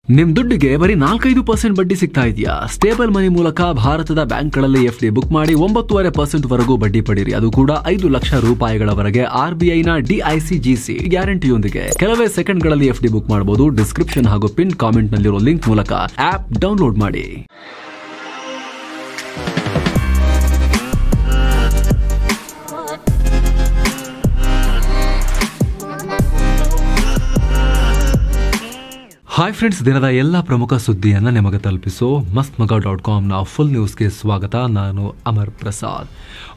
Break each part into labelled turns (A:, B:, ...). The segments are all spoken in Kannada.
A: ನಿಮ್ ದುಡ್ಡಿಗೆ ಬರೀ 4-5% ಬಡ್ಡಿ ಸಿಗ್ತಾ ಇದೆಯಾ? ಸ್ಟೇಬಲ್ ಮನಿ ಮೂಲಕ ಭಾರತದ ಬ್ಯಾಂಕ್ಗಳಲ್ಲಿ ಎಫ್ಡಿ ಬುಕ್ ಮಾಡಿ 9.5% ವರೆಗೂ ಬಡ್ಡಿ ಪಡೀರಿ. ಅದು ಕೂಡ 5 ಲಕ್ಷ ರೂಪಾಯಿಗಳವರೆಗೆ RBIನ DICGC ಗ್ಯಾರಂಟಿಯೊಂದಿಗೆ. ಕೆಲವೇ ಸೆಕೆಂಡ್ಗಳಲ್ಲಿ ಎಫ್ಡಿ ಬುಕ್ ಮಾಡಬಹುದು. ಡಿಸ್ಕ್ರಿಪ್ಷನ್ ಹಾಗೂ ಪಿನ್ ಕಾಮೆಂಟ್ ನಲ್ಲಿರೋ ಲಿಂಕ್ ಮೂಲಕ ಆಪ್ ಡೌನ್ಲೋಡ್ ಮಾಡಿ. ಹಾಯ್ ಫ್ರೆಂಡ್ಸ್, ದಿನದ ಎಲ್ಲ ಪ್ರಮುಖ ಸುದ್ದಿಯನ್ನು ನಿಮಗೆ ತಲುಪಿಸೋ ಮಸ್ತ್ಮಗ.com ಫುಲ್ ನ್ಯೂಸ್ಗೆ ಸ್ವಾಗತ. ನಾನು ಅಮರ್ ಪ್ರಸಾದ್.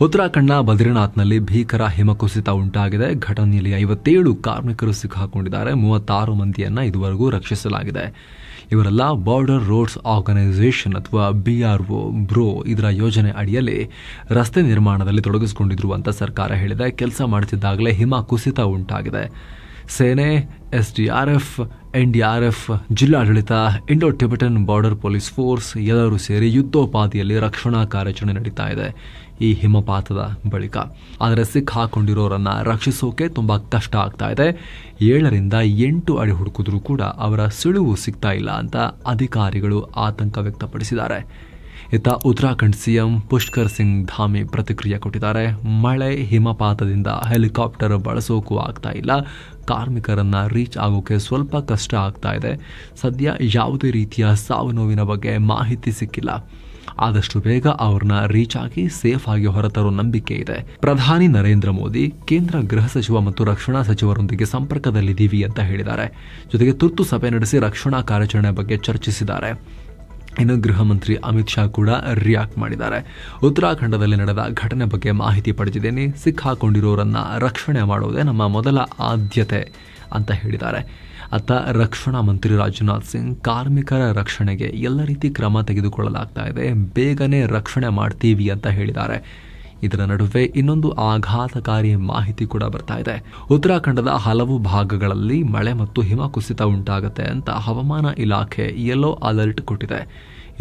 A: ಉತ್ತರಾಖಂಡ್ನ ಬದ್ರಿನಾಥ್ನಲ್ಲಿ ಭೀಕರ ಹಿಮಕುಸಿತ ಉಂಟಾಗಿದೆ. ಘಟನೆಯಲ್ಲಿ 57 ಕಾರ್ಮಿಕರು ಸಿಕ್ಕಾಕೊಂಡಿದ್ದಾರೆ. 36 ಮಂದಿಯನ್ನು ಇದುವರೆಗೂ ರಕ್ಷಿಸಲಾಗಿದೆ. ಇವರೆಲ್ಲ ಬಾರ್ಡರ್ ರೋಡ್ಸ್ ಆರ್ಗನೈಸೇಷನ್ ಅಥವಾ BRO ಇದರ ಯೋಜನೆ ಅಡಿಯಲ್ಲಿ ರಸ್ತೆ ನಿರ್ಮಾಣದಲ್ಲಿ ತೊಡಗಿಸಿಕೊಂಡಿದ್ರು ಅಂತ ಸರ್ಕಾರ ಹೇಳಿದೆ. ಕೆಲಸ ಮಾಡುತ್ತಿದ್ದಾಗಲೇ ಹಿಮ ಕುಸಿತ ಉಂಟಾಗಿದೆ. ಸೇನೆ, SDRF, NDRF, ಜಿಲ್ಲಾಡಳಿತ, Indo Tibetan border police force ಎಲ್ಲರೂ ಸೇರಿ ಯುದ್ಧೋಪಾದಿಯಲ್ಲಿ ರಕ್ಷಣಾ ಕಾರ್ಯಾಚರಣೆ ನಡೀತಾ ಇದೆ ಈ ಹಿಮಪಾತದ ಬಳಿಕ. ಆದರೆ ಸಿಕ್ಕಾಕೊಂಡಿರೋರನ್ನ ರಕ್ಷಿಸೋಕೆ ತುಂಬಾ ಕಷ್ಟ ಆಗ್ತಾ ಇದೆ. 7ರಿಂದ 8 ಅಡಿ ಹುಡುಕಿದ್ರೂ ಕೂಡ ಅವರ ಸುಳಿವು ಸಿಗ್ತಾ ಇಲ್ಲ ಅಂತ ಅಧಿಕಾರಿಗಳು ಆತಂಕ ವ್ಯಕ್ತಪಡಿಸಿದ್ದಾರೆ. ಇತ್ತ ಉತ್ತರಾಖಂಡ್ CM ಪುಷ್ಕರ್ ಸಿಂಗ್ ಧಾಮಿ ಪ್ರತಿಕ್ರಿಯೆ ಕೊಟ್ಟಿದ್ದಾರೆ. ಮಳೆ ಹಿಮಪಾತದಿಂದ ಹೆಲಿಕಾಪ್ಟರ್ ಬಳಸೋಕೂ ಆಗ್ತಾ ಇಲ್ಲ. ಕಾರ್ಮಿಕರನ್ನ ರೀಚ್ ಆಗೋಕೆ ಸ್ವಲ್ಪ ಕಷ್ಟ ಆಗ್ತಾ ಇದೆ. ಸದ್ಯ ಯಾವುದೇ ರೀತಿಯ ಸಾವು ನೋವಿನ ಬಗ್ಗೆ ಮಾಹಿತಿ ಸಿಕ್ಕಿಲ್ಲ. ಆದಷ್ಟು ಬೇಗ ಅವ್ರನ್ನ ರೀಚ್ ಆಗಿ ಸೇಫ್ ಆಗಿ ಹೊರತರೋ ನಂಬಿಕೆ ಇದೆ. ಪ್ರಧಾನಿ ನರೇಂದ್ರ ಮೋದಿ ಕೇಂದ್ರ ಗೃಹ ಸಚಿವ ಮತ್ತು ರಕ್ಷಣಾ ಸಚಿವರೊಂದಿಗೆ ಸಂಪರ್ಕದಲ್ಲಿದ್ದೀವಿ ಅಂತ ಹೇಳಿದ್ದಾರೆ. ಜೊತೆಗೆ ತುರ್ತು ಸಭೆ ನಡೆಸಿ ರಕ್ಷಣಾ ಕಾರ್ಯಾಚರಣೆ ಬಗ್ಗೆ ಚರ್ಚಿಸಿದ್ದಾರೆ. ಇನ್ನು ಗೃಹ ಮಂತ್ರಿ ಅಮಿತ್ ಶಾ ಕೂಡ ರಿಯಾಕ್ಟ್ ಮಾಡಿದ್ದಾರೆ. ಉತ್ತರಾಖಂಡದಲ್ಲಿ ನಡೆದ ಘಟನೆ ಬಗ್ಗೆ ಮಾಹಿತಿ ಪಡೆದಿದ್ದೇನೆ. ಸಿಕ್ಕಾಕೊಂಡಿರೋರನ್ನ ರಕ್ಷಣೆ ಮಾಡೋದೇ ನಮ್ಮ ಮೊದಲ ಆದ್ಯತೆ ಅಂತ ಹೇಳಿದ್ದಾರೆ. ಅತ್ತ ರಕ್ಷಣಾ ಮಂತ್ರಿ ರಾಜನಾಥ್ ಸಿಂಗ್ ಕಾರ್ಮಿಕರ ರಕ್ಷಣೆಗೆ ಎಲ್ಲ ರೀತಿ ಕ್ರಮ ತೆಗೆದುಕೊಳ್ಳಲಾಗ್ತಾ ಇದೆ, ಬೇಗನೆ ರಕ್ಷಣೆ ಮಾಡ್ತೀವಿ ಅಂತ ಹೇಳಿದ್ದಾರೆ. ಇದರ ನಡುವೆ ಇನ್ನೊಂದು ಆಘಾತಕಾರಿ ಮಾಹಿತಿ ಕೂಡ ಬರ್ತಾ ಇದೆ. ಉತ್ತರಾಖಂಡದ ಹಲವು ಭಾಗಗಳಲ್ಲಿ ಮಳೆ ಮತ್ತು ಹಿಮಕುಸಿತ ಉಂಟಾಗುತ್ತೆ ಅಂತ ಹವಾಮಾನ ಇಲಾಖೆ ಯೆಲ್ಲೋ ಅಲರ್ಟ್ ಕೊಟ್ಟಿದೆ.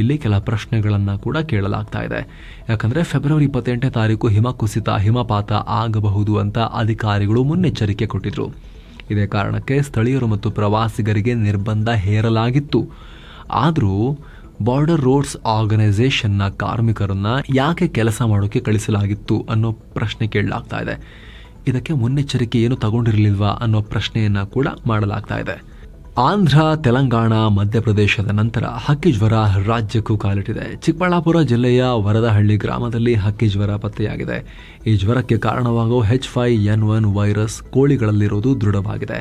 A: ಇಲ್ಲಿ ಕೆಲ ಪ್ರಶ್ನೆಗಳನ್ನು ಕೂಡ ಕೇಳಲಾಗ್ತಾ ಇದೆ. ಯಾಕಂದ್ರೆ ಫೆಬ್ರವರಿ 28ನೇ ತಾರೀಕು ಹಿಮಪಾತ ಆಗಬಹುದು ಅಂತ ಅಧಿಕಾರಿಗಳು ಮುನ್ನೆಚ್ಚರಿಕೆ ಕೊಟ್ಟಿದ್ರು. ಇದೇ ಕಾರಣಕ್ಕೆ ಸ್ಥಳೀಯರು ಮತ್ತು ಪ್ರವಾಸಿಗರಿಗೆ ನಿರ್ಬಂಧ ಹೇರಲಾಗಿತ್ತು. ಆದರೂ ಬಾರ್ಡರ್ ರೋಡ್ಸ್ ಆರ್ಗನೈಸೇಷನ್ನ ಕಾರ್ಮಿಕರನ್ನ ಯಾಕೆ ಕೆಲಸ ಮಾಡೋಕೆ ಕಳಿಸಲಾಗಿತ್ತು ಅನ್ನೋ ಪ್ರಶ್ನೆ ಕೇಳಲಾಗ್ತಾ ಇದೆ. ಇದಕ್ಕೆ ಮುನ್ನೆಚ್ಚರಿಕೆ ಏನು ತಗೊಂಡಿರಲಿಲ್ವಾ ಅನ್ನೋ ಪ್ರಶ್ನೆಯನ್ನ ಕೂಡ ಮಾಡಲಾಗ್ತಾ ಇದೆ. ಆಂಧ್ರ, ತೆಲಂಗಾಣ, ಮಧ್ಯಪ್ರದೇಶದ ನಂತರ ಹಕ್ಕಿ ಜ್ವರ ರಾಜ್ಯಕ್ಕೂ ಕಾಲಿಟ್ಟಿದೆ. ಚಿಕ್ಕಬಳ್ಳಾಪುರ ಜಿಲ್ಲೆಯ ವರದಹಳ್ಳಿ ಗ್ರಾಮದಲ್ಲಿ ಹಕ್ಕಿ ಜ್ವರ ಪತ್ತೆಯಾಗಿದೆ. ಈ ಜ್ವರಕ್ಕೆ ಕಾರಣವಾಗುವ H5N1 ವೈರಸ್ ಕೋಳಿಗಳಲ್ಲಿರುವುದು ದೃಢವಾಗಿದೆ.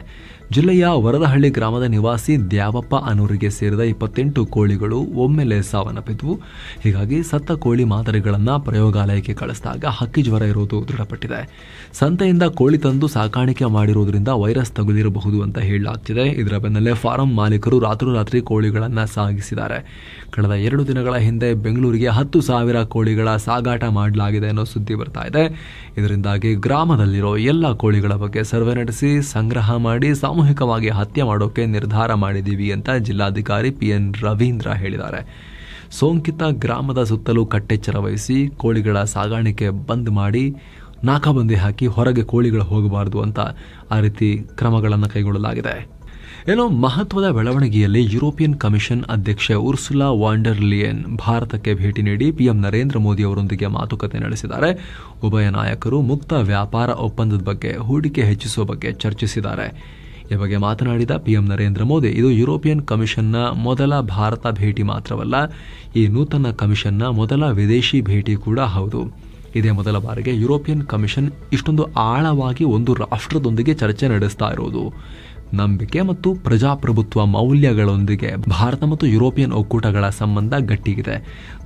A: ಜಿಲ್ಲೆಯ ವರದಹಳ್ಳಿ ಗ್ರಾಮದ ನಿವಾಸಿ ದ್ಯಾವಪ್ಪ ಅನ್ನೋರಿಗೆ ಸೇರಿದ 28 ಕೋಳಿಗಳು ಒಮ್ಮೆಲೆ ಸಾವನ್ನಪ್ಪಿದ್ವು. ಹೀಗಾಗಿ ಸತ್ತ ಕೋಳಿ ಮಾದರಿಗಳನ್ನು ಪ್ರಯೋಗಾಲಯಕ್ಕೆ ಕಳಿಸಿದಾಗ ಹಕ್ಕಿ ಜ್ವರ ಇರೋದು ದೃಢಪಟ್ಟಿದೆ. ಸಂತೆಯಿಂದ ಕೋಳಿ ತಂದು ಸಾಕಾಣಿಕೆ ಮಾಡಿರೋದ್ರಿಂದ ವೈರಸ್ ತಗುಲಿರಬಹುದು ಅಂತ ಹೇಳಲಾಗ್ತಿದೆ. ಇದರ ಬೆನ್ನಲ್ಲೇ ಫಾರಂ ಮಾಲೀಕರು ರಾತ್ರೋರಾತ್ರಿ ಕೋಳಿಗಳನ್ನು ಸಾಗಿಸಿದ್ದಾರೆ. ಕಳೆದ 2 ದಿನಗಳ ಹಿಂದೆ ಬೆಂಗಳೂರಿಗೆ 10,000 ಕೋಳಿಗಳ ಸಾಗಾಟ ಮಾಡಲಾಗಿದೆ ಅನ್ನೋ ಸುದ್ದಿ ಬರ್ತಾ ಇದೆ. ಇದರಿಂದಾಗಿ ಗ್ರಾಮದಲ್ಲಿರೋ ಎಲ್ಲ ಕೋಳಿಗಳ ಬಗ್ಗೆ ಸರ್ವೆ ನಡೆಸಿ ಸಂಗ್ರಹ ಮಾಡಿ ಸಾಮೂಹಿಕವಾಗಿ ಹತ್ಯೆ ಮಾಡೋಕೆ ನಿರ್ಧಾರ ಮಾಡಿದ್ದೀವಿ ಅಂತ ಜಿಲ್ಲಾಧಿಕಾರಿ PN ರವೀಂದ್ರ ಹೇಳಿದ್ದಾರೆ. ಸೋಂಕಿತ ಗ್ರಾಮದ ಸುತ್ತಲೂ ಕಟ್ಟೆಚ್ಚರ ವಹಿಸಿ ಕೋಳಿಗಳ ಸಾಗಾಣಿಕೆ ಬಂದ್ ಮಾಡಿ ನಾಕಾಬಂದಿ ಹಾಕಿ ಹೊರಗೆ ಕೋಳಿಗಳು ಹೋಗಬಾರದು ಅಂತ ಆ ರೀತಿ ಕ್ರಮಗಳನ್ನು ಕೈಗೊಳ್ಳಲಾಗಿದೆ. ಏನೋ ಮಹತ್ವದ ಬೆಳವಣಿಗೆಯಲ್ಲಿ ಯುರೋಪಿಯನ್ ಕಮಿಷನ್ ಅಧ್ಯಕ್ಷೆ ಉರ್ಸುಲಾ ವಾನ್ ಡರ್ ಲಿಯನ್ ಭಾರತಕ್ಕೆ ಭೇಟಿ ನೀಡಿ PM ನರೇಂದ್ರ ಮೋದಿ ಅವರೊಂದಿಗೆ ಮಾತುಕತೆ ನಡೆಸಿದ್ದಾರೆ. ಉಭಯ ನಾಯಕರು ಮುಕ್ತ ವ್ಯಾಪಾರ ಒಪ್ಪಂದದ ಬಗ್ಗೆ, ಹೂಡಿಕೆ ಹೆಚ್ಚಿಸುವ ಬಗ್ಗೆ ಚರ್ಚಿಸಿದ್ದಾರೆ. ಈ ಬಗ್ಗೆ ಮಾತನಾಡಿದ PM ನರೇಂದ್ರ ಮೋದಿ, ಇದು ಯುರೋಪಿಯನ್ ಕಮಿಷನ್ನ ಮೊದಲ ಭಾರತ ಭೇಟಿ ಮಾತ್ರವಲ್ಲ, ಈ ನೂತನ ಕಮಿಷನ್ನ ಮೊದಲ ವಿದೇಶಿ ಭೇಟಿ ಕೂಡ ಹೌದು. ಇದೇ ಮೊದಲ ಬಾರಿಗೆ ಯುರೋಪಿಯನ್ ಕಮಿಷನ್ ಇಷ್ಟೊಂದು ಆಳವಾಗಿ ಒಂದು ರಾಷ್ಟ್ರದೊಂದಿಗೆ ಚರ್ಚೆ ನಡೆಸ್ತಾ ಇರೋದು. ನಂಬಿಕೆ ಮತ್ತು ಪ್ರಜಾಪ್ರಭುತ್ವ ಮೌಲ್ಯಗಳೊಂದಿಗೆ ಭಾರತ ಮತ್ತು ಯುರೋಪಿಯನ್ ಒಕ್ಕೂಟಗಳ ಸಂಬಂಧ ಗಟ್ಟಿಗಿದೆ.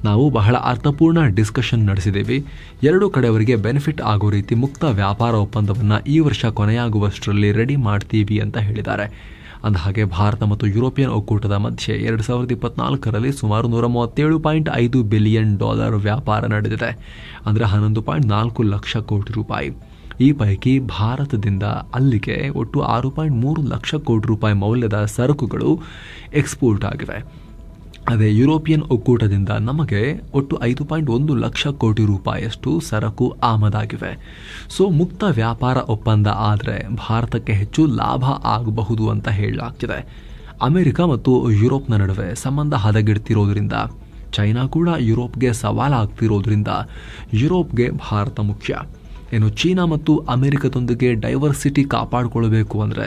A: ನಾವು ಬಹಳ ಅರ್ಥಪೂರ್ಣ ಡಿಸ್ಕಷನ್ ನಡೆಸಿದ್ದೀವಿ. 2 ಕಡೆಯವರಿಗೆ ಬೆನಿಫಿಟ್ ಆಗೋ ರೀತಿ ಮುಕ್ತ ವ್ಯಾಪಾರ ಒಪ್ಪಂದವನ್ನು ಈ ವರ್ಷ ಕೊನೆಯಾಗುವಷ್ಟರಲ್ಲಿ ರೆಡಿ ಮಾಡ್ತೀವಿ ಅಂತ ಹೇಳಿದ್ದಾರೆ. ಅಂದಹಾಗೆ ಭಾರತ ಮತ್ತು ಯುರೋಪಿಯನ್ ಒಕ್ಕೂಟದ ಮಧ್ಯೆ 2024ರಲ್ಲಿ ಸುಮಾರು $137.5 ಬಿಲಿಯನ್ ವ್ಯಾಪಾರ ನಡೆದಿದೆ. ಅಂದರೆ 11.4 ಲಕ್ಷ ಕೋಟಿ ರೂಪಾಯಿ. ಈ ಪೈಕಿ ಭಾರತದಿಂದ ಅಲ್ಲಿಗೆ ಒಟ್ಟು 6.3 ಲಕ್ಷ ಕೋಟಿ ರೂಪಾಯಿ ಮೌಲ್ಯದ ಸರಕುಗಳು ಎಕ್ಸ್ಪೋರ್ಟ್ ಆಗಿವೆ. ಅದೇ ಯುರೋಪಿಯನ್ ಒಕ್ಕೂಟದಿಂದ ನಮಗೆ ಒಟ್ಟು 5.1 ಲಕ್ಷ ಕೋಟಿ ರೂಪಾಯಿಯಷ್ಟು ಸರಕು ಆಮದಾಗಿವೆ. ಸೊ ಮುಕ್ತ ವ್ಯಾಪಾರ ಒಪ್ಪಂದ ಆದರೆ ಭಾರತಕ್ಕೆ ಹೆಚ್ಚು ಲಾಭ ಆಗಬಹುದು ಅಂತ ಹೇಳಲಾಗ್ತಿದೆ. ಅಮೆರಿಕ ಮತ್ತು ಯುರೋಪ್ನ ನಡುವೆ ಸಂಬಂಧ ಹದಗೆಡ್ತಿರೋದ್ರಿಂದ, ಚೈನಾ ಕೂಡ ಯುರೋಪ್ಗೆ ಸವಾಲಾಗ್ತಿರೋದ್ರಿಂದ ಯುರೋಪ್ಗೆ ಭಾರತ ಮುಖ್ಯ. ಇನ್ನು ಚೀನಾ ಮತ್ತು ಅಮೆರಿಕದೊಂದಿಗೆ ಡೈವರ್ಸಿಟಿ ಕಾಪಾಡಿಕೊಳ್ಬೇಕು ಅಂದರೆ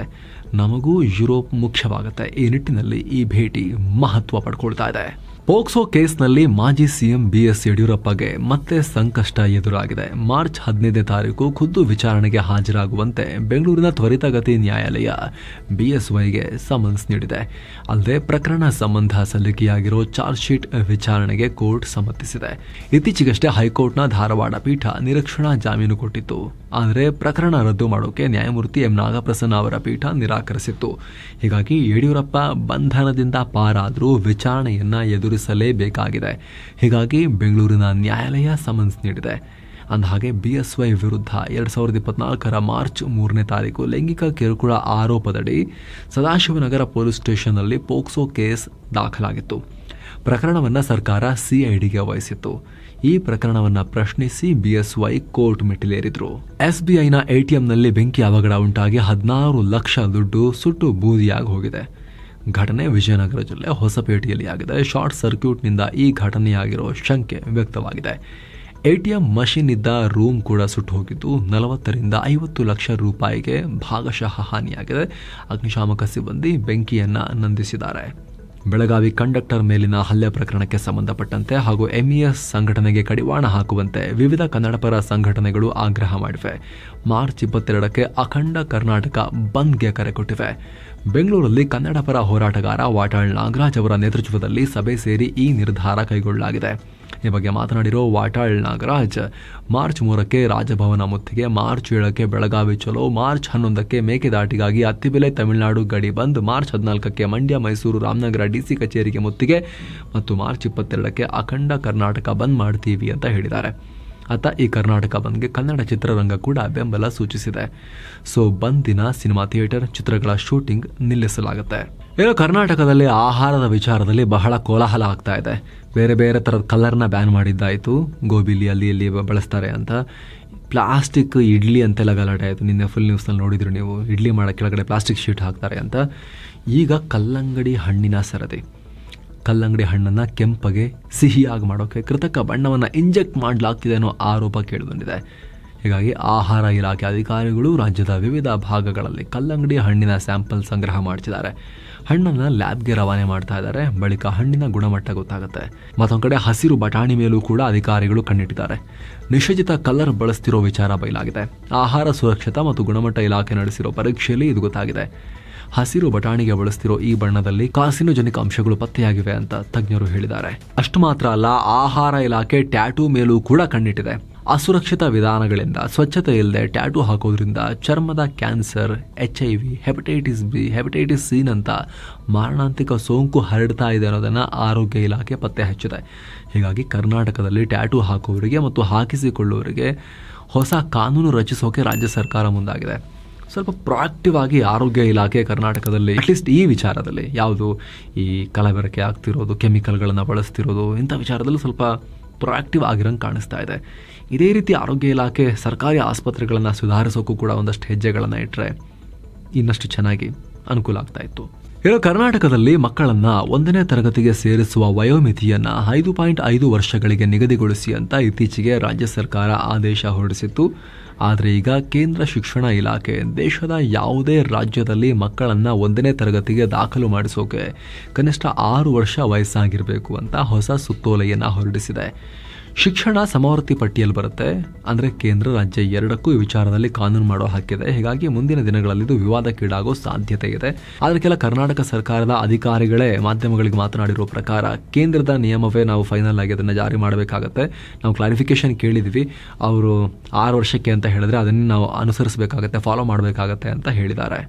A: ನಮಗೂ ಯುರೋಪ್ ಮುಖ್ಯವಾಗುತ್ತೆ. ಈ ನಿಟ್ಟಿನಲ್ಲಿ ಈ ಭೇಟಿ ಮಹತ್ವ ಪಡ್ಕೊಳ್ತಾ ಇದೆ. ಪೋಕ್ಸೋ ಕೇಸ್ನಲ್ಲಿ ಮಾಜಿ ಸಿಎಂ BS ಯಡಿಯೂರಪ್ಪಗೆ ಮತ್ತೆ ಸಂಕಷ್ಟ ಎದುರಾಗಿದೆ. ಮಾರ್ಚ್ 15ನೇ ತಾರೀಕು ಖುದ್ದು ವಿಚಾರಣೆಗೆ ಹಾಜರಾಗುವಂತೆ ಬೆಂಗಳೂರಿನ ತ್ವರಿತಗತಿ ನ್ಯಾಯಾಲಯ BSYಗೆ ಸಮನ್ಸ್ ನೀಡಿದೆ. ಅಲ್ಲದೆ ಪ್ರಕರಣ ಸಂಬಂಧ ಸಲ್ಲಿಕೆಯಾಗಿರೋ ಚಾರ್ಜ್ ಶೀಟ್ ವಿಚಾರಣೆಗೆ ಕೋರ್ಟ್ ಸಮ್ಮತಿಸಿದೆ. ಇತ್ತೀಚೆಗಷ್ಟೇ ಹೈಕೋರ್ಟ್ನ ಧಾರವಾಡ ಪೀಠ ನಿರೀಕ್ಷಣಾ ಜಾಮೀನು ಕೊಟ್ಟಿತ್ತು. ಆದರೆ ಪ್ರಕರಣ ರದ್ದು ಮಾಡೋಕೆ ನ್ಯಾಯಮೂರ್ತಿ M. ನಾಗಪ್ರಸನ್ನ ಅವರ ಪೀಠ ನಿರಾಕರಿಸಿತ್ತು. ಹೀಗಾಗಿ ಯಡಿಯೂರಪ್ಪ ಬಂಧನದಿಂದ ಪಾರಾದರೂ ವಿಚಾರಣೆಯನ್ನ ಎದುರಿಸಲೇಬೇಕಾಗಿದೆ. ಹೀಗಾಗಿ ಬೆಂಗಳೂರಿನ ನ್ಯಾಯಾಲಯ ಸಮನ್ಸ್ ನೀಡಿದೆ. ಅಂದಹಾಗೆ BSY ವಿರುದ್ಧ 2024 ಮಾರ್ಚ್ 3ನೇ ತಾರೀಕು ಲೈಂಗಿಕ ಕಿರುಕುಳ ಆರೋಪದಡಿ ಸದಾಶಿವನಗರ ಪೊಲೀಸ್ ಸ್ಟೇಷನ್ನಲ್ಲಿ ಪೋಕ್ಸೋ ಕೇಸ್ ದಾಖಲಾಗಿತ್ತು. ಪ್ರಕರಣವನ್ನು ಸರ್ಕಾರ CIDಗೆ ವಹಿಸಿತ್ತು. ಈ ಪ್ರಕರಣವನ್ನು ಪ್ರಶ್ನಿಸಿ BSY ಕೋರ್ಟ್ ಮೆಟ್ಟಿಲೇರಿದ್ರು. SBIನ ATMನಲ್ಲಿ ಬೆಂಕಿ ಅವಘಡ ಉಂಟಾಗಿ 16 ಲಕ್ಷ ದುಡ್ಡು ಸುಟ್ಟು ಬೂದಿಯಾಗಿ ಹೋಗಿದೆ. ಘಟನೆ ವಿಜಯನಗರ ಜಿಲ್ಲೆ ಹೊಸಪೇಟೆಯಲ್ಲಿ ಆಗಿದೆ. ಶಾರ್ಟ್ ಸರ್ಕ್ಯೂಟ್ನಿಂದ ಈ ಘಟನೆಯಾಗಿರೋ ಶಂಕೆ ವ್ಯಕ್ತವಾಗಿದೆ. ATM ಮಷಿನ್ ಇದ್ದ ರೂಮ್ ಕೂಡ ಸುಟ್ಟು ಹೋಗಿದ್ದು 40ರಿಂದ 50 ಲಕ್ಷ ರೂಪಾಯಿಗೆ ಭಾಗಶಃ ಹಾನಿಯಾಗಿದೆ. ಅಗ್ನಿಶಾಮಕ ಸಿಬ್ಬಂದಿ ಬೆಂಕಿಯನ್ನ ನಂದಿಸಿದ್ದಾರೆ. ಬೆಳಗಾವಿ ಕಂಡಕ್ಟರ್ ಮೇಲಿನ ಹಲ್ಲೆ ಪ್ರಕರಣಕ್ಕೆ ಸಂಬಂಧಪಟ್ಟಂತೆ ಹಾಗೂ MES ಸಂಘಟನೆಗೆ ಕಡಿವಾಣ ಹಾಕುವಂತೆ ವಿವಿಧ ಕನ್ನಡಪರ ಸಂಘಟನೆಗಳು ಆಗ್ರಹ ಮಾಡಿವೆ. ಮಾರ್ಚ್ 22ಕ್ಕೆ ಅಖಂಡ ಕರ್ನಾಟಕ ಬಂದ್ಗೆ ಕರೆ ಕೊಟ್ಟಿವೆ. ಬೆಂಗಳೂರಲ್ಲಿ ಕನ್ನಡಪರ ಹೋರಾಟಗಾರ ವಾಟಾಳ್ ನಾಗರಾಜ್ ಅವರ ನೇತೃತ್ವದಲ್ಲಿ ಸಭೆ ಸೇರಿ ಈ ನಿರ್ಧಾರ ಕೈಗೊಳ್ಳಲಾಗಿದೆ. ಈ ಬಗ್ಗೆ ಮಾತನಾಡಿರೋ ವಾಟಾಳ್ ನಾಗರಾಜ್, ಮಾರ್ಚ್ 3ಕ್ಕೆ ರಾಜಭವನ ಮುತ್ತಿಗೆ, ಮಾರ್ಚ್ 7ಕ್ಕೆ ಬೆಳಗಾವಿ ಚಲೋ, ಮಾರ್ಚ್ 11ಕ್ಕೆ ಮೇಕೆದಾಟಿಗಾಗಿ ಅತ್ತಿಬೆಲೆ ತಮಿಳುನಾಡು ಗಡಿ ಬಂದ್, ಮಾರ್ಚ್ 14ಕ್ಕೆ ಮಂಡ್ಯ, ಮೈಸೂರು, ರಾಮನಗರ DC ಕಚೇರಿಗೆ ಮುತ್ತಿಗೆ ಮತ್ತು ಮಾರ್ಚ್ 22ಕ್ಕೆ ಅಖಂಡ ಕರ್ನಾಟಕ ಬಂದ್ ಮಾಡ್ತೀವಿ ಅಂತ ಹೇಳಿದ್ದಾರೆ. ಅತ್ತ ಈ ಕರ್ನಾಟಕ ಬಂದ್ಗೆ ಕನ್ನಡ ಚಿತ್ರರಂಗ ಕೂಡ ಬೆಂಬಲ ಸೂಚಿಸಿದೆ. ಸೊ ಬಂದಿನ ಸಿನಿಮಾ ಥಿಯೇಟರ್, ಚಿತ್ರಗಳ ಶೂಟಿಂಗ್ ನಿಲ್ಲಿಸಲಾಗುತ್ತೆ. ಇನ್ನು ಕರ್ನಾಟಕದಲ್ಲಿ ಆಹಾರದ ವಿಚಾರದಲ್ಲಿ ಬಹಳ ಕೋಲಾಹಲ ಆಗ್ತಾ ಇದೆ. ಬೇರೆ ಬೇರೆ ಥರದ ಕಲರ್ನ ಬ್ಯಾನ್ ಮಾಡಿದ್ದಾಯಿತು. ಗೋಬಿಲಿ ಅಲ್ಲಿ ಇಲ್ಲಿ ಬಳಸ್ತಾರೆ ಅಂತ. ಪ್ಲಾಸ್ಟಿಕ್ ಇಡ್ಲಿ ಅಂತೆಲ್ಲ ಗಲಾಟೆ ಆಯಿತು. ನಿನ್ನೆ ಫುಲ್ ನ್ಯೂಸ್ನಲ್ಲಿ ನೋಡಿದ್ರು ನೀವು. ಇಡ್ಲಿ ಮಾಡೋ ಕೆಳಗಡೆ ಪ್ಲಾಸ್ಟಿಕ್ ಶೀಟ್ ಹಾಕ್ತಾರೆ ಅಂತ. ಈಗ ಕಲ್ಲಂಗಡಿ ಹಣ್ಣಿನ ಸರದಿ. ಕಲ್ಲಂಗಡಿ ಹಣ್ಣನ್ನು ಕೆಂಪಗೆ ಸಿಹಿಯಾಗಿ ಮಾಡೋಕ್ಕೆ ಕೃತಕ ಬಣ್ಣವನ್ನು ಇಂಜೆಕ್ಟ್ ಮಾಡಲಾಗ್ತಿದೆ ಅನ್ನೋ ಆರೋಪ ಕೇಳಿಬಂದಿದೆ. ಹೀಗಾಗಿ ಆಹಾರ ಇಲಾಖೆ ಅಧಿಕಾರಿಗಳು ರಾಜ್ಯದ ವಿವಿಧ ಭಾಗಗಳಲ್ಲಿ ಕಲ್ಲಂಗಡಿ ಹಣ್ಣಿನ ಸ್ಯಾಂಪಲ್ ಸಂಗ್ರಹ ಮಾಡ್ತಿದ್ದಾರೆ. ಹಣ್ಣನ್ನು ಲ್ಯಾಬ್ಗೆ ರವಾನೆ ಮಾಡ್ತಾ ಇದ್ದಾರೆ. ಬಳಿಕ ಹಣ್ಣಿನ ಗುಣಮಟ್ಟ ಗೊತ್ತಾಗುತ್ತೆ. ಮತ್ತೊಂದು ಕಡೆ ಹಸಿರು ಬಟಾಣಿ ಮೇಲೂ ಕೂಡ ಅಧಿಕಾರಿಗಳು ಕಣ್ಣಿಟ್ಟಿದ್ದಾರೆ. ನಿಷೇಧಿತ ಕಲರ್ ಬಳಸ್ತಿರೋ ವಿಚಾರ ಬಯಲಾಗಿದೆ. ಆಹಾರ ಸುರಕ್ಷತಾ ಮತ್ತು ಗುಣಮಟ್ಟ ಇಲಾಖೆ ನಡೆಸಿರೋ ಪರೀಕ್ಷೆಯಲ್ಲಿ ಇದು ಗೊತ್ತಾಗಿದೆ. ಹಸಿರು ಬಟಾಣಿಗೆ ಬಳಸ್ತಿರೋ ಈ ಬಣ್ಣದಲ್ಲಿ ಕಾರ್ಸಿನೋಜೆನಿಕ್ ಅಂಶಗಳು ಪತ್ತೆಯಾಗಿವೆ ಅಂತ ತಜ್ಞರು ಹೇಳಿದ್ದಾರೆ. ಅಷ್ಟು ಮಾತ್ರ ಅಲ್ಲ, ಆಹಾರ ಇಲಾಖೆ ಟ್ಯಾಟೂ ಮೇಲೂ ಕೂಡ ಕಣ್ಣಿಟ್ಟಿದೆ. ಅಸುರಕ್ಷಿತ ವಿಧಾನಗಳಿಂದ, ಸ್ವಚ್ಛತೆ ಇಲ್ಲದೆ ಟ್ಯಾಟೂ ಹಾಕೋದ್ರಿಂದ ಚರ್ಮದ cancer, HIV, hepatitis B, hepatitis C ನಂತ ಮಾರಣಾಂತಿಕ ಸೋಂಕು ಹರಡ್ತಾ ಇದೆ ಅನ್ನೋದನ್ನು ಆರೋಗ್ಯ ಇಲಾಖೆ ಪತ್ತೆ ಹಚ್ಚಿದೆ. ಹೀಗಾಗಿ ಕರ್ನಾಟಕದಲ್ಲಿ ಟ್ಯಾಟೂ ಹಾಕುವವರಿಗೆ ಮತ್ತು ಹಾಕಿಸಿಕೊಳ್ಳುವವರಿಗೆ ಹೊಸ ಕಾನೂನು ರಚಿಸೋಕೆ ರಾಜ್ಯ ಸರ್ಕಾರ ಮುಂದಾಗಿದೆ. ಸ್ವಲ್ಪ ಪ್ರೊಆಕ್ಟಿವ್ ಆಗಿ ಆರೋಗ್ಯ ಇಲಾಖೆ ಕರ್ನಾಟಕದಲ್ಲಿ ಅಟ್ಲೀಸ್ಟ್ ಈ ವಿಚಾರದಲ್ಲಿ, ಯಾವುದು ಈ ಕಲಬೆರಕೆ ಆಗ್ತಿರೋದು, ಕೆಮಿಕಲ್ಗಳನ್ನು ಬಳಸ್ತಿರೋದು, ಇಂಥ ವಿಚಾರದಲ್ಲಿ ಸ್ವಲ್ಪ ಪ್ರೊಆಕ್ಟಿವ್ ಆಗಿರಂಗೆ ಕಾಣಿಸ್ತಾ ಇದೆ. ಇದೇ ರೀತಿ ಆರೋಗ್ಯ ಇಲಾಖೆ ಸರ್ಕಾರಿ ಆಸ್ಪತ್ರೆಗಳನ್ನು ಸುಧಾರಿಸೋಕ್ಕೂ ಕೂಡ ಒಂದಷ್ಟು ಹೆಜ್ಜೆಗಳನ್ನು ಇಟ್ಟರೆ ಇನ್ನಷ್ಟು ಚೆನ್ನಾಗಿ ಅನುಕೂಲ ಆಗ್ತಾ ಇತ್ತು. ಇನ್ನು ಕರ್ನಾಟಕದಲ್ಲಿ ಮಕ್ಕಳನ್ನ 1ನೇ ತರಗತಿಗೆ ಸೇರಿಸುವ ವಯೋಮಿತಿಯನ್ನ 5.5 ವರ್ಷಗಳಿಗೆ ನಿಗದಿಗೊಳಿಸಿ ಅಂತ ಇತ್ತೀಚೆಗೆ ರಾಜ್ಯ ಸರ್ಕಾರ ಆದೇಶ ಹೊರಡಿಸಿತ್ತು. ಆದರೆ ಈಗ ಕೇಂದ್ರ ಶಿಕ್ಷಣ ಇಲಾಖೆ ದೇಶದ ಯಾವುದೇ ರಾಜ್ಯದಲ್ಲಿ ಮಕ್ಕಳನ್ನ 1ನೇ ತರಗತಿಗೆ ದಾಖಲು ಮಾಡಿಸೋಕೆ ಕನಿಷ್ಠ 6 ವರ್ಷ ವಯಸ್ಸಾಗಿರಬೇಕು ಅಂತ ಹೊಸ ಸುತ್ತೋಲೆಯನ್ನು ಹೊರಡಿಸಿದೆ. ಶಿಕ್ಷಣ ಸಮವರ್ತಿ ಪಟ್ಟಿಯಲ್ಲಿ ಬರುತ್ತೆ. ಅಂದರೆ ಕೇಂದ್ರ ರಾಜ್ಯ ಎರಡಕ್ಕೂ ಈ ವಿಚಾರದಲ್ಲಿ ಕಾನೂನು ಮಾಡೋ ಹಕ್ಕಿದೆ. ಹೀಗಾಗಿ ಮುಂದಿನ ದಿನಗಳಲ್ಲಿ ಇದು ವಿವಾದಕ್ಕೀಡಾಗೋ ಸಾಧ್ಯತೆ ಇದೆ. ಆದರೆ ಕೆಲ ಕರ್ನಾಟಕ ಸರ್ಕಾರದ ಅಧಿಕಾರಿಗಳೇ ಮಾಧ್ಯಮಗಳಿಗೆ ಮಾತನಾಡಿರೋ ಪ್ರಕಾರ ಕೇಂದ್ರದ ನಿಯಮವೇ ನಾವು ಫೈನಲ್ ಆಗಿ ಅದನ್ನು ಜಾರಿ ಮಾಡಬೇಕಾಗತ್ತೆ. ನಾವು ಕ್ಲಾರಿಫಿಕೇಶನ್ ಕೇಳಿದ್ವಿ, ಅವರು 6 ವರ್ಷಕ್ಕೆ ಅಂತ ಹೇಳಿದ್ರೆ ಅದನ್ನು ನಾವು ಅನುಸರಿಸಬೇಕಾಗತ್ತೆ, ಫಾಲೋ ಮಾಡಬೇಕಾಗತ್ತೆ ಅಂತ ಹೇಳಿದ್ದಾರೆ.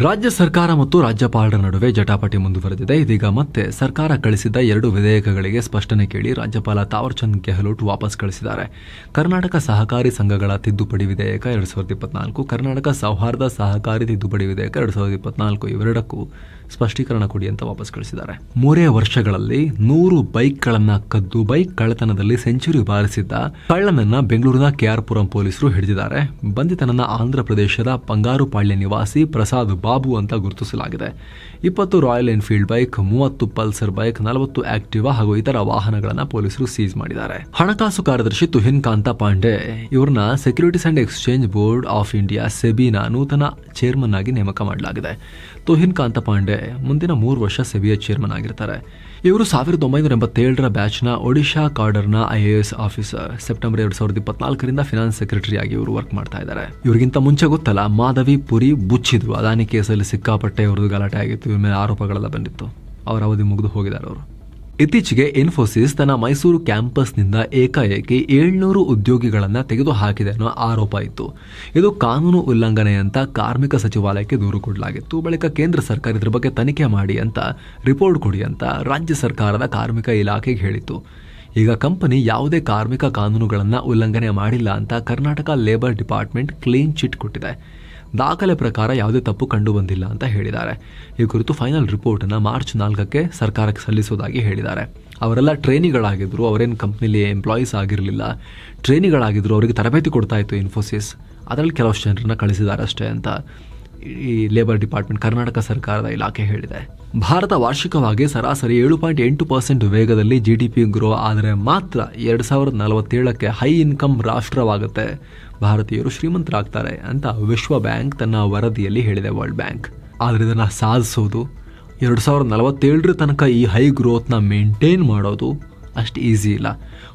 A: ರಾಜ್ಯ ಸರ್ಕಾರ ಮತ್ತು ರಾಜ್ಯಪಾಲರ ನಡುವೆ ಜಟಾಪಟಿ ಮುಂದುವರೆದಿದೆ. ಇದೀಗ ಮತ್ತೆ ಸರ್ಕಾರ ಕಳಿಸಿದ್ದ 2 ವಿಧೇಯಕಗಳಿಗೆ ಸ್ಪಷ್ಟನೆ ಕೇಳಿ ರಾಜ್ಯಪಾಲ ತಾವರ್ಚಂದ್ ಗೆಹ್ಲೋಟ್ ವಾಪಸ್ ಕಳಿಸಿದ್ದಾರೆ. ಕರ್ನಾಟಕ ಸಹಕಾರಿ ಸಂಘಗಳ ತಿದ್ದುಪಡಿ ವಿಧೇಯಕ 2024, ಕರ್ನಾಟಕ ಸೌಹಾರ್ದ ಸಹಕಾರಿ ತಿದ್ದುಪಡಿ ವಿಧೇಯಕ 2024 ಇವೆರಡಕ್ಕೂ ಸ್ಪಷ್ಟೀಕರಣ ಕೊಡಿ ಅಂತ ವಾಪಸ್ ಕಳಿಸಿದ್ದಾರೆ. 3 ವರ್ಷಗಳಲ್ಲಿ 100 ಬೈಕ್ಗಳನ್ನ ಕದ್ದು ಬೈಕ್ ಕಳ್ಳತನದಲ್ಲಿ ಸೆಂಚುರಿ ಬಾರಿಸಿದ್ದ ಕಳ್ಳನನ್ನ ಬೆಂಗಳೂರಿನ ಕೆಆರ್ಪುರಂ ಪೊಲೀಸರು ಹಿಡಿದಿದ್ದಾರೆ. ಬಂಧಿತನನ್ನ ಆಂಧ್ರ ಪ್ರದೇಶದ ಬಂಗಾರುಪಾಳ್ಯ ನಿವಾಸಿ ಪ್ರಸಾದ್ ಬಾಬು ಅಂತ ಗುರುತಿಸಲಾಗಿದೆ. 20 royal Enfield bike, 30 Pulsar bike, 40 Activa ಹಾಗೂ ಇತರ ವಾಹನಗಳನ್ನ ಪೊಲೀಸರು ಸೀಸ್ ಮಾಡಿದ್ದಾರೆ. ಹಣಕಾಸು ಕಾರ್ಯದರ್ಶಿ ತುಹಿನ್ ಕಾಂತ ಪಾಂಡೆ ಇವ್ರನ್ನ securities and exchange board of India ಸೆಬಿನ ನೂತನ ಚೇರ್ಮನ್ ಆಗಿ ನೇಮಕ ಮಾಡಲಾಗಿದೆ. ತುಹಿನ್ ಕಾಂತ ಪಾಂಡೆ ಮುಂದಿನ 3 ವರ್ಷ ಸೆಬಿಯ ಚೇರ್ಮನ್ ಆಗಿರ್ತಾರೆ. ಇವರು 1987ರ ಬ್ಯಾಚ್ನ ಒಡಿಶಾ ಕಾರ್ಡರ್ನ IAS ಆಫೀಸರ್. ಸೆಪ್ಟೆಂಬರ್ 2024ರಿಂದ ಫಿನಾನ್ಸ್ ಸೆಕ್ರೆಟರಿ ಆಗಿ ಇವರು ವರ್ಕ್ ಮಾಡ್ತಾ ಇದ್ದಾರೆ. ಇವರಿಗಿಂತ ಮುಂಚೆ ಗೊತ್ತಲ್ಲ, ಮಾಧವಿ ಪುರಿ ಬುಚ್ಚಿದ್ರು. ಅದಾನಿ ಕೇಸಲ್ಲಿ ಸಿಕ್ಕಾಪಟ್ಟೆ ಇವ್ರದ್ದು ಗಲಾಟೆ ಆಗಿತ್ತು, ಇವ್ರ ಮೇಲೆ ಆರೋಪಗಳೆಲ್ಲ ಬಂದಿತ್ತು. ಅವರ ಅವಧಿ ಮುಗಿದು ಹೋಗಿದ್ದಾರೆ ಅವರು. ಇತ್ತೀಚೆಗೆ ಇನ್ಫೋಸಿಸ್ ತನ್ನ ಮೈಸೂರು ಕ್ಯಾಂಪಸ್ನಿಂದ ಏಕಾಏಕಿ 700 ಉದ್ಯೋಗಿಗಳನ್ನ ತೆಗೆದುಹಾಕಿದೆ ಅನ್ನೋ ಆರೋಪ ಇತ್ತು. ಇದು ಕಾನೂನು ಉಲ್ಲಂಘನೆ ಅಂತ ಕಾರ್ಮಿಕ ಸಚಿವಾಲಯಕ್ಕೆ ದೂರು ಕೊಡಲಾಗಿತ್ತು. ಬಳಿಕ ಕೇಂದ್ರ ಸರ್ಕಾರ ಇದ್ರ ಬಗ್ಗೆ ತನಿಖೆ ಮಾಡಿ ಅಂತ ರಿಪೋರ್ಟ್ ಕೊಡಿ ಅಂತ ರಾಜ್ಯ ಸರ್ಕಾರದ ಕಾರ್ಮಿಕ ಇಲಾಖೆಗೆ ಹೇಳಿತ್ತು. ಈಗ ಕಂಪನಿ ಯಾವುದೇ ಕಾರ್ಮಿಕ ಕಾನೂನುಗಳನ್ನ ಉಲ್ಲಂಘನೆ ಮಾಡಿಲ್ಲ ಅಂತ Karnataka labour department clean chit ಕೊಟ್ಟಿದೆ. ದಾಖಲೆ ಪ್ರಕಾರ ಯಾವುದೇ ತಪ್ಪು ಕಂಡು ಬಂದಿಲ್ಲ ಅಂತ ಹೇಳಿದ್ದಾರೆ. ಈ ಕುರಿತು ಫೈನಲ್ ರಿಪೋರ್ಟ್ ಅನ್ನು ಮಾರ್ಚ್ 4ಕ್ಕೆ ಸರ್ಕಾರಕ್ಕೆ ಸಲ್ಲಿಸುವುದಾಗಿ ಹೇಳಿದ್ದಾರೆ. ಅವರೆಲ್ಲ ಟ್ರೈನಿಗಳಾಗಿದ್ರು, ಅವರೇನು ಕಂಪ್ನಿಲಿ ಎಂಪ್ಲಾಯೀಸ್ ಆಗಿರಲಿಲ್ಲ, ಟ್ರೈನಿಗಳಾಗಿದ್ರು. ಅವರಿಗೆ ತರಬೇತಿ ಕೊಡ್ತಾ ಇತ್ತು ಇನ್ಫೋಸಿಸ್. ಅದರಲ್ಲಿ ಕೆಲವಷ್ಟು ಜನರನ್ನ ಕಳಿಸಿದ್ದಾರೆ ಅಷ್ಟೇ ಅಂತ ಈ ಲೇಬರ್ ಡಿಪಾರ್ಟ್ಮೆಂಟ್ ಕರ್ನಾಟಕ ಸರ್ಕಾರದ ಇಲಾಖೆ ಹೇಳಿದೆ. ಭಾರತ ವಾರ್ಷಿಕವಾಗಿ ಸರಾಸರಿ 7.8% ವೇಗದಲ್ಲಿ GDP ಗ್ರೋ ಆದರೆ ಮಾತ್ರ 2047ಕ್ಕೆ ಹೈ ಇನ್ಕಮ್ ರಾಷ್ಟ್ರವಾಗುತ್ತೆ, ಭಾರತೀಯರು ಶ್ರೀಮಂತರಾಗ್ತಾರೆ ಅಂತ ವಿಶ್ವ ಬ್ಯಾಂಕ್ ತನ್ನ ವರದಿಯಲ್ಲಿ ಹೇಳಿದೆ, ವರ್ಲ್ಡ್ ಬ್ಯಾಂಕ್. ಆದರೆ ಇದನ್ನು ಸಾಧಿಸೋದು 2047ರ ತನಕ ಈ ಹೈ ಗ್ರೋತ್ನ ಮೇಂಟೈನ್ ಮಾಡೋದು ಅಷ್ಟು ಈಸಿ ಇಲ್ಲ.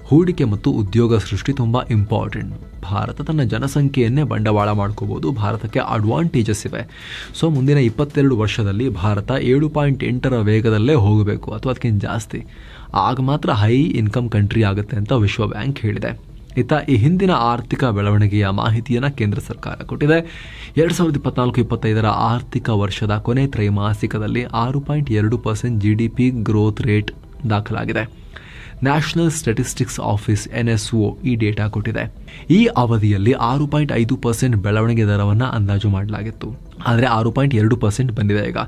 A: ಹೂಡಿಕೆ ಮತ್ತು ಉದ್ಯೋಗ ಸೃಷ್ಟಿ ತುಂಬ ಇಂಪಾರ್ಟೆಂಟ್. ಭಾರತ ತನ್ನ ಜನಸಂಖ್ಯೆಯನ್ನೇ ಬಂಡವಾಳ ಮಾಡ್ಕೋಬಹುದು. ಭಾರತಕ್ಕೆ ಅಡ್ವಾಂಟೇಜಸ್ ಇವೆ. ಸೊ ಮುಂದಿನ 22 ವರ್ಷದಲ್ಲಿ ಭಾರತ 7.8ರ ವೇಗದಲ್ಲೇ ಹೋಗಬೇಕು ಅಥವಾ ಅದಕ್ಕಿಂತ ಜಾಸ್ತಿ. ಆಗ ಮಾತ್ರ ಹೈ ಇನ್ಕಮ್ ಕಂಟ್ರಿ ಆಗುತ್ತೆ ಅಂತ ವಿಶ್ವ ಬ್ಯಾಂಕ್ ಹೇಳಿದೆ. ಈ ಹಿಂದಿನ ಆರ್ಥಿಕ ಬೆಳವಣಿಗೆಯ ಮಾಹಿತಿಯನ್ನು ಕೇಂದ್ರ ಸರ್ಕಾರ ಕೊಟ್ಟಿದೆ. 2024-25ರ ಆರ್ಥಿಕ ವರ್ಷದ ಕೊನೆ ತ್ರೈಮಾಸಿಕದಲ್ಲಿ 6.2% GDP ಗ್ರೋತ್ ರೇಟ್ ದಾಖಲಾಗಿದೆ. ನ್ಯಾಷನಲ್ ಸ್ಟ್ಯಾಟಿಸ್ಟಿಕ್ಸ್ ಆಫೀಸ್ NSO ಈ ಡೇಟಾ ಕೊಟ್ಟಿದೆ. ಈ ಅವಧಿಯಲ್ಲಿ 6.5% ಬೆಳವಣಿಗೆ ದರವನ್ನು ಅಂದಾಜು ಮಾಡಲಾಗಿತ್ತು. ಆದರೆ 6.2% ಬಂದಿದೆ ಈಗ.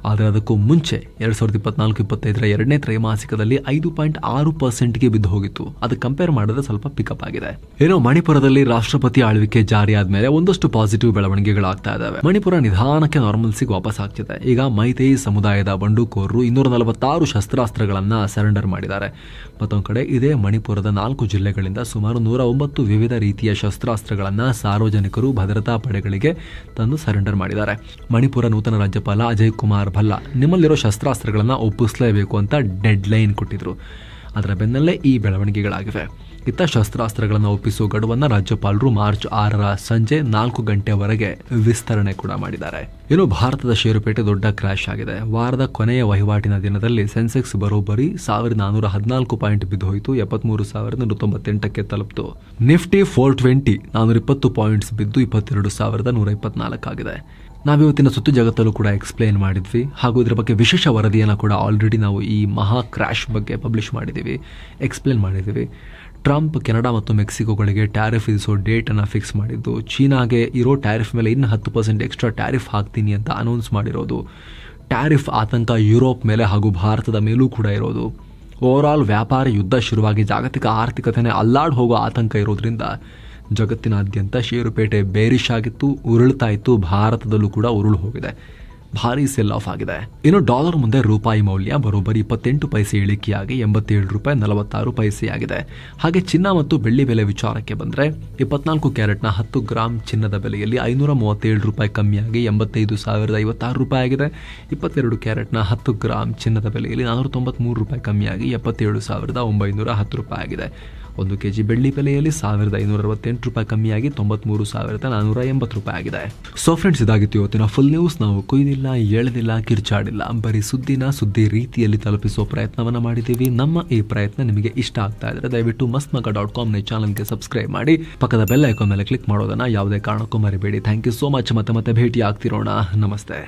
A: ಆದರೆ ಅದಕ್ಕೂ ಮುಂಚೆ 2024-25ರ 2ನೇ ತ್ರೈಮಾಸಿಕದಲ್ಲಿ 5.6%ಗೆ ಬಿದ್ದು ಹೋಗಿತ್ತು. ಅದು ಕಂಪೇರ್ ಮಾಡಿದ್ರೆ ಸ್ವಲ್ಪ ಪಿಕಪ್ ಆಗಿದೆ. ಏನೋ ಮಣಿಪುರದಲ್ಲಿ ರಾಷ್ಟ್ರಪತಿ ಆಳ್ವಿಕೆ ಜಾರಿ ಆದ್ಮೇಲೆ ಒಂದಷ್ಟು ಪಾಸಿಟಿವ್ ಬೆಳವಣಿಗೆಗಳಾಗ್ತಾ ಇದಾವೆ. ಮಣಿಪುರ ನಿಧಾನಕ್ಕೆ ನಾರ್ಮಲ್ಸಿಗೆ ವಾಪಸ್ ಆಗ್ತಿದೆ. ಈಗ ಮೈತೈ ಸಮುದಾಯದ ಬಂಡುಕೋರರು 246 ಶಸ್ತ್ರಾಸ್ತ್ರಗಳನ್ನ ಸರೆಂಡರ್ ಮಾಡಿದ್ದಾರೆ. ಮತ್ತೊಂದು ಕಡೆ ಇದೇ ಮಣಿಪುರದ 4 ಜಿಲ್ಲೆಗಳಿಂದ ಸುಮಾರು 109 ವಿವಿಧ ರೀತಿಯ ಶಸ್ತ್ರಾಸ್ತ್ರಗಳನ್ನ ಸಾರ್ವಜನಿಕರು ಭದ್ರತಾ ಪಡೆಗಳಿಗೆ ತಂದು ಸರೆಂಡರ್ ಮಾಡಿದ್ದಾರೆ. ಮಣಿಪುರ ನೂತನ ರಾಜ್ಯಪಾಲ ಅಜಯ್ ಕುಮಾರ್ ಭಲ್ಲಾ ನಿಮ್ಮಲ್ಲಿರೋ ಶಸ್ತ್ರಾಸ್ತ್ರಗಳನ್ನ ಒಪ್ಪಿಸಲೇಬೇಕು ಅಂತ ಡೆಡ್ ಲೈನ್ ಕೊಟ್ಟಿದ್ರು. ಅದರ ಬೆನ್ನಲ್ಲೇ ಈ ಬೆಳವಣಿಗೆಗಳಾಗಿವೆ. ಇತ್ತ ಶಸ್ತ್ರಾಸ್ತ್ರಗಳನ್ನು ಒಪ್ಪಿಸುವ ಗಡುವನ್ನು ರಾಜ್ಯಪಾಲರು ಮಾರ್ಚ್ 6ರ ಸಂಜೆ 4 ಗಂಟೆವರೆಗೆ ವಿಸ್ತರಣೆ ಕೂಡ ಮಾಡಿದ್ದಾರೆ. ಇನ್ನು ಭಾರತದ ಷೇರುಪೇಟೆ ದೊಡ್ಡ ಕ್ರ್ಯಾಶ್ ಆಗಿದೆ. ವಾರದ ಕೊನೆಯ ವಹಿವಾಟಿನ ದಿನದಲ್ಲಿ ಸೆನ್ಸೆಕ್ಸ್ ಬರೋಬ್ಬರಿ 1414 ಪಾಯಿಂಟ್ ಬಿದ್ದು ಹೋಯಿತು. 73,198ಕ್ಕೆ ತಲುಪಿತು. ನಿಫ್ಟಿ 420 420 ಪಾಯಿಂಟ್ಸ್ ಬಿದ್ದು 22,124 ಆಗಿದೆ. ನಾವಿವತ್ತಿನ ಸುತ್ತು ಜಗತ್ತಲ್ಲೂ ಕೂಡ ಎಕ್ಸ್ಪ್ಲೇನ್ ಮಾಡಿದ್ವಿ. ಹಾಗೂ ಇದರ ಬಗ್ಗೆ ವಿಶೇಷ ವರದಿಯನ್ನು ಕೂಡ ಆಲ್ರೆಡಿ ನಾವು ಈ ಮಹಾ ಕ್ರ್ಯಾಶ್ ಬಗ್ಗೆ ಪಬ್ಲಿಷ್ ಮಾಡಿದ್ದೀವಿ, ಎಕ್ಸ್ಪ್ಲೇನ್ ಮಾಡಿದ್ದೀವಿ. ಟ್ರಂಪ್ ಕೆನಡಾ ಮತ್ತು ಮೆಕ್ಸಿಕೋಗಳಿಗೆ ಟ್ಯಾರಿಫ್ ವಿಧಿಸೋ ಡೇಟನ್ನು ಫಿಕ್ಸ್ ಮಾಡಿದ್ದು, ಚೀನಾಗೆ ಇರೋ ಟ್ಯಾರಿಫ್ ಮೇಲೆ ಇನ್ನು 10% ಎಕ್ಸ್ಟ್ರಾ ಟ್ಯಾರಿಫ್ ಹಾಕ್ತೀನಿ ಅಂತ ಅನೌನ್ಸ್ ಮಾಡಿರೋದು, ಟ್ಯಾರಿಫ್ ಆತಂಕ ಯುರೋಪ್ ಮೇಲೆ ಹಾಗೂ ಭಾರತದ ಮೇಲೂ ಕೂಡ ಇರೋದು, ಓವರಾಲ್ ವ್ಯಾಪಾರ ಯುದ್ಧ ಶುರುವಾಗಿ ಜಾಗತಿಕ ಆರ್ಥಿಕತೆನೇ ಅಲ್ಲಾಡ್ ಹೋಗೋ ಆತಂಕ ಇರೋದ್ರಿಂದ ಜಗತ್ತಿನಾದ್ಯಂತ ಷೇರುಪೇಟೆ ಬೇರಿಶ್ ಆಗಿತ್ತು, ಉರುಳ್ತಾ ಇತ್ತು. ಭಾರತದಲ್ಲೂ ಕೂಡ ಉರುಳು ಹೋಗಿದೆ, ಭಾರಿ ಸೆಲ್ ಆಫ್ ಆಗಿದೆ. ಇನ್ನು ಡಾಲರ್ ಮುಂದೆ ರೂಪಾಯಿ ಮೌಲ್ಯ ಬರೋಬ್ಬರಿ 28 ಪೈಸೆ ಇಳಿಕೆಯಾಗಿ 87 ರೂಪಾಯಿ 46 ಪೈಸೆ ಆಗಿದೆ. ಹಾಗೆ ಚಿನ್ನ ಮತ್ತು ಬೆಳ್ಳಿ ಬೆಲೆ ವಿಚಾರಕ್ಕೆ ಬಂದರೆ 24 ಕ್ಯಾರೆಟ್ನ 10 ಗ್ರಾಂ ಚಿನ್ನದ ಬೆಲೆಯಲ್ಲಿ 537 ರೂಪಾಯಿ ಕಮ್ಮಿಯಾಗಿ 85,056 ರೂಪಾಯಿ ಆಗಿದೆ. 22 ಕ್ಯಾರೆಟ್ನ 10 ಗ್ರಾಂ ಚಿನ್ನದ ಬೆಲೆಯಲ್ಲಿ 493 ರೂಪಾಯಿ ಕಮ್ಮಿಯಾಗಿ 77,910 ರೂಪಾಯಿ ಆಗಿದೆ. 1 ಕೆಜಿ ಬೆಳ್ಳಿ ಬೆಲೆಯಲ್ಲಿ 1,568 ರೂಪಾಯಿ ಕಮ್ಮಿಯಾಗಿ 93,480 ರೂಪಾಯಿ ಆಗಿದೆ. ಸೊ ಫ್ರೆಂಡ್ಸ್, ಇದಾಗಿತ್ತು ಇವತ್ತಿನ ಫುಲ್ ನ್ಯೂಸ್. ನಾವು ಕೊಯ್ದಿಲ್ಲ, ಎಳೆದಿಲ್ಲ, ಕಿರ್ಚಾಡಿಲ್ಲ, ಬರೀ ಸುದ್ದಿ ರೀತಿಯಲ್ಲಿ ತಲುಪಿಸುವ ಪ್ರಯತ್ನವನ್ನ ಮಾಡಿದ್ದೀವಿ. ನಮ್ಮ ಈ ಪ್ರಯತ್ನ ನಿಮಗೆ ಇಷ್ಟ ಆಗ್ತಾ ಇದ್ರೆ ದಯವಿಟ್ಟು mastmagga.com ಚಾನಲ್ಗೆ ಸಬ್ಸ್ಕ್ರೈಬ್ ಮಾಡಿ, ಪಕ್ಕದ ಬೆಲ್ ಐಕಾನ್ ಮೇಲೆ ಕ್ಲಿಕ್ ಮಾಡೋದನ್ನ ಯಾವುದೇ ಕಾರಣಕ್ಕೂ ಮರಿಬೇಡಿ. Thank you so much. ಮತ್ತೆ ಭೇಟಿ ಆಗ್ತಿರೋಣ. ನಮಸ್ತೆ.